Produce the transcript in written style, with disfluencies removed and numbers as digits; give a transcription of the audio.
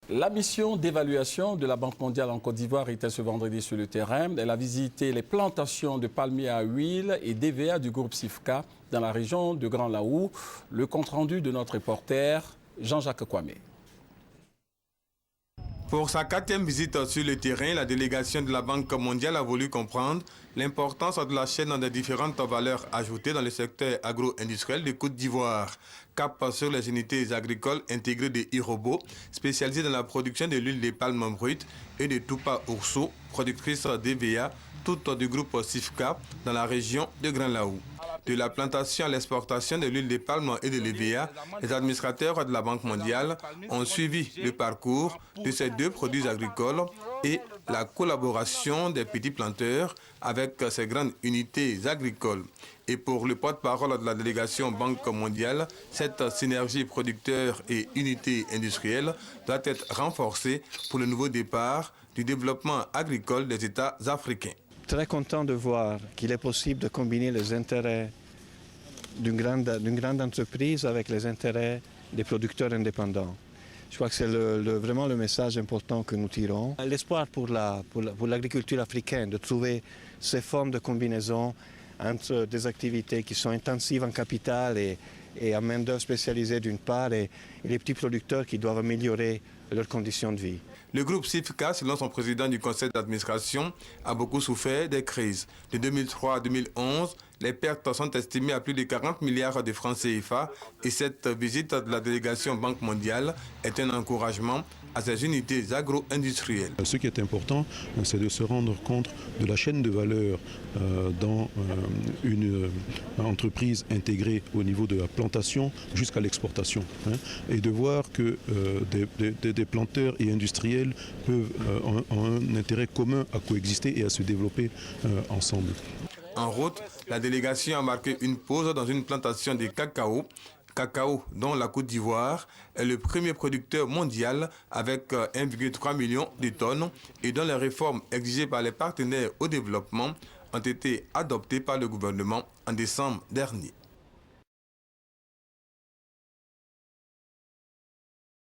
La mission d'évaluation de la Banque mondiale en Côte d'Ivoire était ce vendredi sur le terrain. Elle a visité les plantations de palmiers à huile et d'EVA du groupe SIFCA dans la région de Grand Laou. Le compte-rendu de notre reporter Jean-Jacques Kwame. Pour sa 4e visite sur le terrain, la délégation de la Banque mondiale a voulu comprendre l'importance de la chaîne des différentes valeurs ajoutées dans le secteur agro-industriel de Côte d'Ivoire. Cap sur les unités agricoles intégrées de Irobo, spécialisées dans la production de l'huile de palme brute, et de Tupa Urso, productrice d'EVA, toutes du groupe SIFCA dans la région de Grand Laou. De la plantation à l'exportation de l'huile de palme et de l'EVA, les administrateurs de la Banque mondiale ont suivi le parcours de ces deux produits agricoles et la collaboration des petits planteurs avec ces grandes unités agricoles. Et pour le porte-parole de la délégation Banque mondiale, cette synergie producteur et unité industrielle doit être renforcée pour le nouveau départ du développement agricole des États africains. Très content de voir qu'il est possible de combiner les intérêts d'une grande entreprise avec les intérêts des producteurs indépendants. Je crois que c'est vraiment le message important que nous tirons. L'espoir pour l'agriculture africaine de trouver ces formes de combinaison entre des activités qui sont intensives en capital et en main-d'œuvre spécialisée d'une part et les petits producteurs qui doivent améliorer leurs conditions de vie. Le groupe SIFCA, selon son président du conseil d'administration, a beaucoup souffert des crises. De 2003 à 2011, les pertes sont estimées à plus de 40 milliards de francs CFA et cette visite de la délégation Banque mondiale est un encouragement à ces unités agro-industrielles. Ce qui est important, c'est de se rendre compte de la chaîne de valeur dans une entreprise intégrée au niveau de la plantation jusqu'à l'exportation, et de voir que des planteurs et industriels ont un intérêt commun à coexister et à se développer ensemble. En route, la délégation a marqué une pause dans une plantation de cacao dont la Côte d'Ivoire est le premier producteur mondial avec 1,3 million de tonnes et dont les réformes exigées par les partenaires au développement ont été adoptées par le gouvernement en décembre dernier.